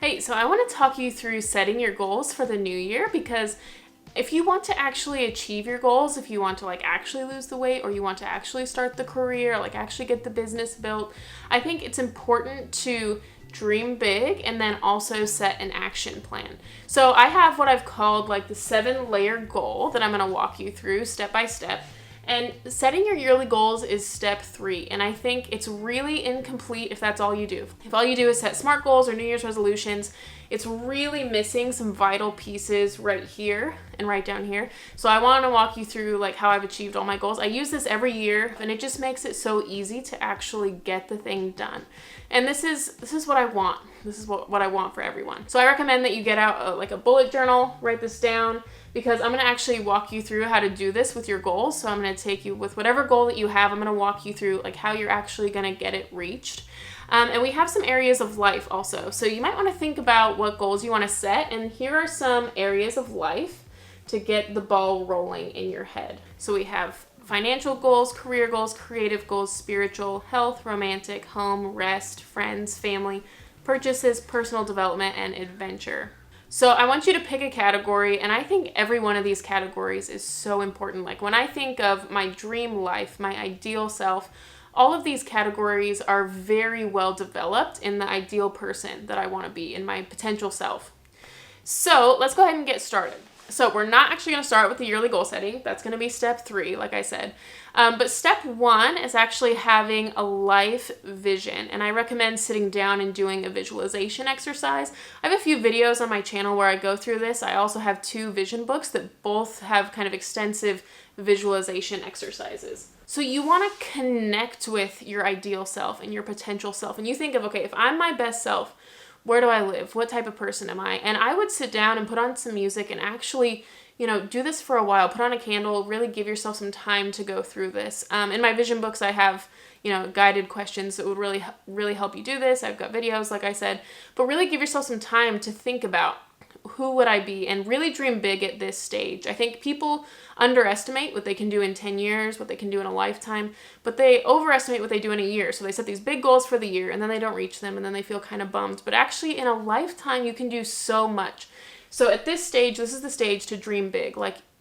Hey, so I want to talk you through setting your goals for the new year, because if you want to actually achieve your goals, if you want to actually lose the weight, or you want to actually start the career, actually get the business built, I think it's important to dream big and then also set an action plan. So I have what I've called the 7-layer goal that I'm going to walk you through step by step. And setting your yearly goals is step 3. And I think it's really incomplete if that's all you do. If all you do is set SMART goals or New Year's resolutions, it's really missing some vital pieces right here and right down here. So I want to walk you through how I've achieved all my goals. I use this every year, and it just makes it so easy to actually get the thing done. And this is what I want. This is what I want for everyone. So I recommend that you get out a bullet journal, write this down, because I'm going to actually walk you through how to do this with your goals. So I'm going to take you with whatever goal that you have. I'm going to walk you through how you're actually going to get it reached. And we have some areas of life also. So you might want to think about what goals you want to set. And here are some areas of life to get the ball rolling in your head. So we have financial goals, career goals, creative goals, spiritual, health, romantic, home, rest, friends, family, purchases, personal development, and adventure. So I want you to pick a category, and I think every one of these categories is so important. When I think of my dream life, my ideal self, all of these categories are very well developed in the ideal person that I want to be, in my potential self. So let's go ahead and get started. So we're not actually going to start with the yearly goal setting. That's going to be step 3, like I said. But step 1 is actually having a life vision. And I recommend sitting down and doing a visualization exercise. I have a few videos on my channel where I go through this. I also have 2 vision books that both have kind of extensive visualization exercises. So you want to connect with your ideal self and your potential self. And you think of, okay, if I'm my best self, where do I live? What type of person am I? And I would sit down and put on some music and actually, do this for a while. Put on a candle, really give yourself some time to go through this. In my vision books, I have, guided questions that would really help you do this. I've got videos, like I said, but really give yourself some time to think about who would I be and really dream big at this stage. I think people underestimate what they can do in 10 years, what they can do in a lifetime, but they overestimate what they do in a year. So they set these big goals for the year and then they don't reach them and then they feel kind of bummed. But actually in a lifetime, you can do so much. So at this stage, this is the stage to dream big.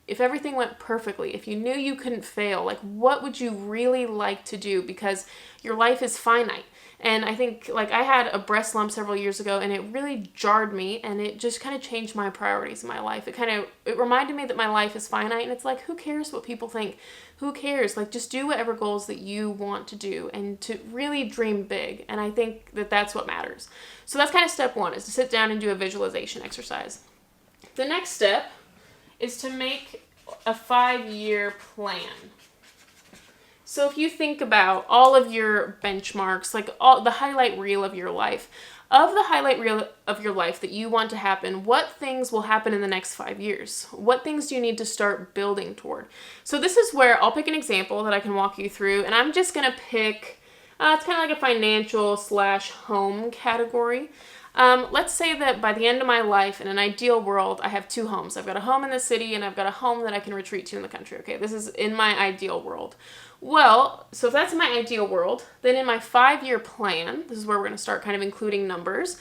If everything went perfectly, if you knew you couldn't fail, what would you really like to do? Because your life is finite. And I think, I had a breast lump several years ago, and it really jarred me, and it just kind of changed my priorities in my life. It reminded me that my life is finite, and it's who cares what people think? Who cares? Just do whatever goals that you want to do, and to really dream big. And I think that that's what matters. So that's kind of step 1, is to sit down and do a visualization exercise. The next step is to make a 5-year plan. So if you think about all of your benchmarks, all the highlight reel of your life, of the highlight reel of your life that you want to happen, what things will happen in the next 5 years? What things do you need to start building toward? So this is where I'll pick an example that I can walk you through, and I'm just going to pick, it's kind of like a financial / home category. Let's say that by the end of my life, in an ideal world, I have 2 homes. I've got a home in the city and I've got a home that I can retreat to in the country. Okay, this is in my ideal world. Well, so if that's my ideal world, then in my 5-year plan, this is where we're going to start kind of including numbers.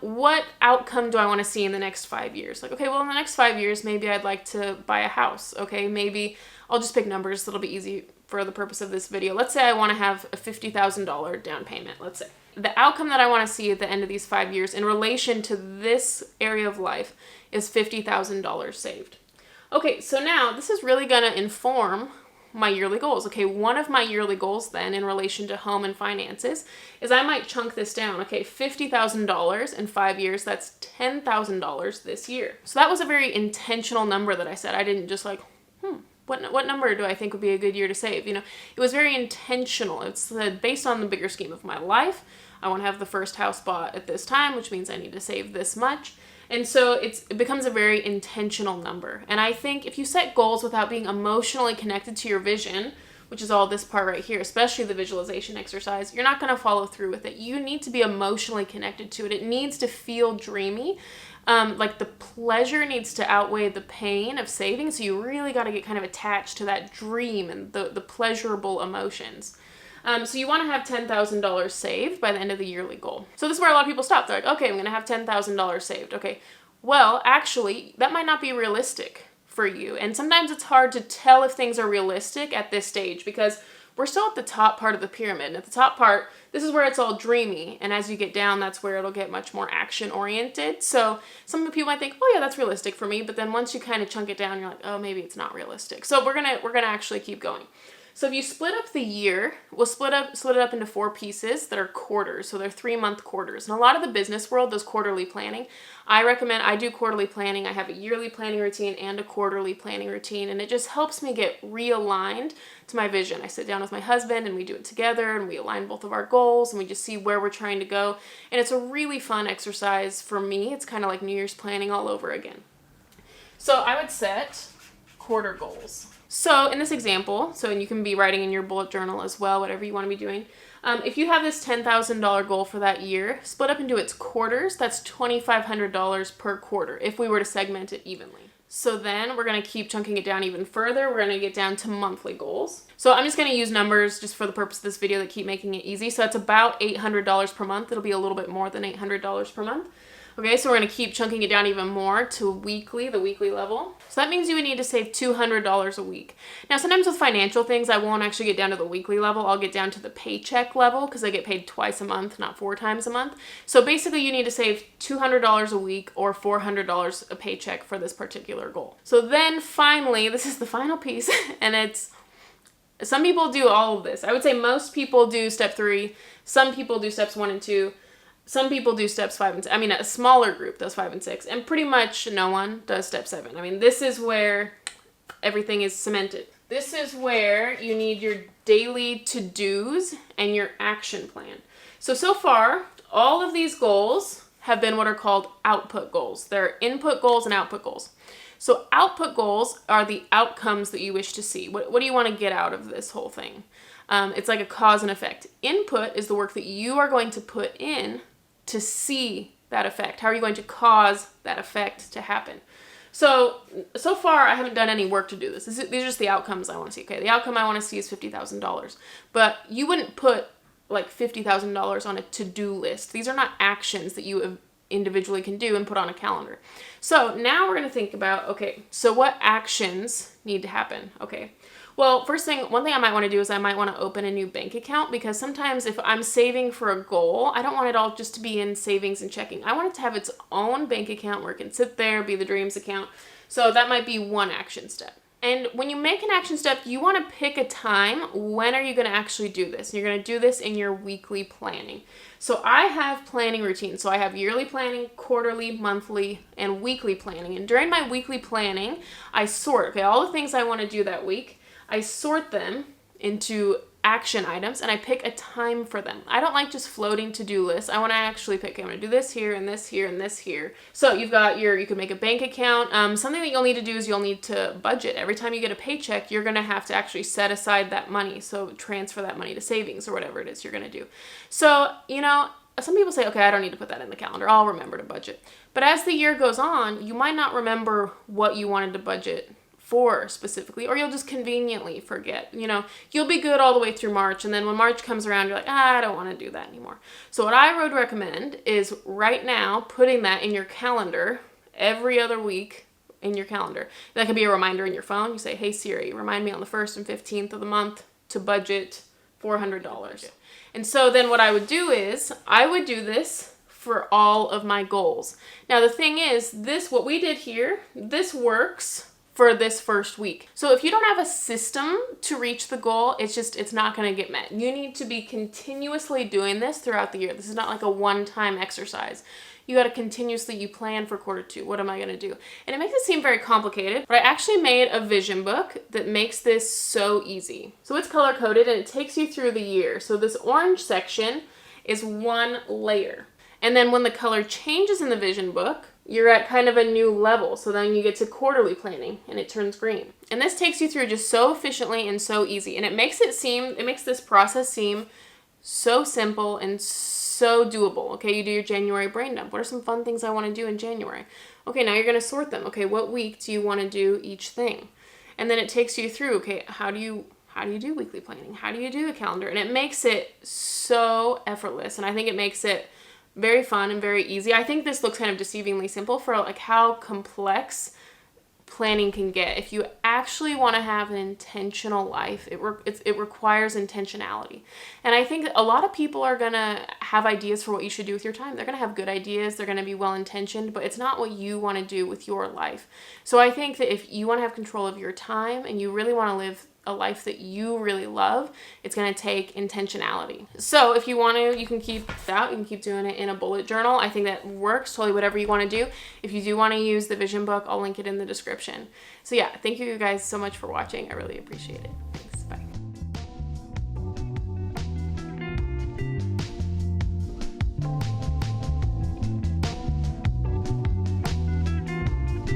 What outcome do I want to see in the next 5 years? Okay, well, in the next 5 years, maybe I'd like to buy a house. Okay, maybe I'll just pick numbers. That'll be easy for the purpose of this video. Let's say I want to have a $50,000 down payment, let's say. The outcome that I want to see at the end of these 5 years in relation to this area of life is $50,000 saved. Okay, so now this is really going to inform my yearly goals. Okay, one of my yearly goals then in relation to home and finances is I might chunk this down. Okay, $50,000 in 5 years, that's $10,000 this year. So that was a very intentional number that I said. I didn't just what number do I think would be a good year to save? It was very intentional. It's based on the bigger scheme of my life. I want to have the first house bought at this time, which means I need to save this much. And so it becomes a very intentional number. And I think if you set goals without being emotionally connected to your vision, which is all this part right here, especially the visualization exercise, you're not going to follow through with it. You need to be emotionally connected to it. It needs to feel dreamy. The pleasure needs to outweigh the pain of saving. So you really got to get kind of attached to that dream and the pleasurable emotions. So you want to have $10,000 saved by the end of the yearly goal. So this is where a lot of people stop. They're like, okay, I'm going to have $10,000 saved. Okay, well, actually, that might not be realistic for you. And sometimes it's hard to tell if things are realistic at this stage because we're still at the top part of the pyramid. And at the top part, this is where it's all dreamy. And as you get down, that's where it'll get much more action oriented. So some people might think, oh yeah, that's realistic for me. But then once you kind of chunk it down, you're like, oh, maybe it's not realistic. So we're gonna actually keep going. So if you split up the year, we'll split it up into 4 pieces that are quarters. So they're 3-month quarters. And a lot of the business world does quarterly planning. I do quarterly planning. I have a yearly planning routine and a quarterly planning routine. And it just helps me get realigned to my vision. I sit down with my husband and we do it together and we align both of our goals and we just see where we're trying to go. And it's a really fun exercise for me. It's kind of like New Year's planning all over again. So I would set quarter goals. So in this example, and you can be writing in your bullet journal as well, whatever you want to be doing. If you have this $10,000 goal for that year, split up into its quarters, that's $2,500 per quarter if we were to segment it evenly. So then we're going to keep chunking it down even further. We're going to get down to monthly goals. So I'm just going to use numbers just for the purpose of this video that keep making it easy. So it's about $800 per month. It'll be a little bit more than $800 per month. Okay, so we're going to keep chunking it down even more to the weekly level. So that means you would need to save $200 a week. Now, sometimes with financial things, I won't actually get down to the weekly level. I'll get down to the paycheck level because I get paid twice a month, not 4 times a month. So basically, you need to save $200 a week or $400 a paycheck for this particular goal. So then finally, this is the final piece, and some people do all of this. I would say most people do step 3. Some people do steps 1 and 2. Some people do steps 5 and 6. I mean, a smaller group does 5 and 6, and pretty much no one does step 7. I mean, this is where everything is cemented. This is where you need your daily to-dos and your action plan. So far, all of these goals have been what are called output goals. They're input goals and output goals. So output goals are the outcomes that you wish to see. What do you want to get out of this whole thing? It's like a cause and effect. Input is the work that you are going to put in to see that effect. How are you going to cause that effect to happen? So far, I haven't done any work to do this. These are just the outcomes I want to see. Okay, the outcome I want to see is $50,000. But you wouldn't put like $50,000 on a to-do list. These are not actions that you individually can do and put on a calendar. So now we're going to think about, okay, so what actions need to happen? Okay. Well, one thing I might want to do is I might want to open a new bank account because sometimes if I'm saving for a goal, I don't want it all just to be in savings and checking. I want it to have its own bank account where it can sit there, be the dreams account. So that might be one action step. And when you make an action step, you want to pick a time. When are you going to actually do this? And you're going to do this in your weekly planning. So I have planning routines. So I have yearly planning, quarterly, monthly, and weekly planning. And during my weekly planning, I sort, all the things I want to do that week. I sort them into action items and I pick a time for them. I don't like just floating to-do lists. I want to actually pick, I'm going to do this here and this here and this here. So you can make a bank account. Something that you'll need to do is you'll need to budget. Every time you get a paycheck, you're going to have to actually set aside that money. So transfer that money to savings or whatever it is you're going to do. So, some people say, okay, I don't need to put that in the calendar. I'll remember to budget. But as the year goes on, you might not remember what you wanted to budget for specifically, or you'll just conveniently forget. You'll be good all the way through March, and then when March comes around, you're like, I don't want to do that anymore. So what I would recommend is right now putting that in your calendar every other week in your calendar. That could be a reminder in your phone. You say, hey Siri, remind me on the 1st and 15th of the month to budget $400. And so then what I would do is I would do this for all of my goals. Now the thing is, what we did here, this works for this first week. So if you don't have a system to reach the goal, it's not going to get met. You need to be continuously doing this throughout the year. This is not like a one-time exercise. You got to continuously, you plan for quarter 2. What am I going to do? And it makes it seem very complicated, but I actually made a vision book that makes this so easy. So it's color-coded and it takes you through the year. So this orange section is one layer. And then when the color changes in the vision book, you're at kind of a new level. So then you get to quarterly planning and it turns green. And this takes you through just so efficiently and so easy. And it makes this process seem so simple and so doable. Okay, you do your January brain dump. What are some fun things I want to do in January? Okay, now you're going to sort them. Okay, what week do you want to do each thing? And then it takes you through, okay, how do you how do you do weekly planning? How do you do a calendar? And it makes it so effortless. And I think it makes it very fun and very easy. I think this looks kind of deceivingly simple for like how complex planning can get. If you actually want to have an intentional life, it requires intentionality. And I think a lot of people are going to have ideas for what you should do with your time. They're going to have good ideas. They're going to be well-intentioned, but it's not what you want to do with your life. So I think that if you want to have control of your time and you really want to live a life that you really love, it's going to take intentionality. So if you want to, you can keep that. You can keep doing it in a bullet journal. I think that works. Totally whatever you want to do. If you do want to use the vision book, I'll link it in the description. So yeah, thank you guys so much for watching. I really appreciate it.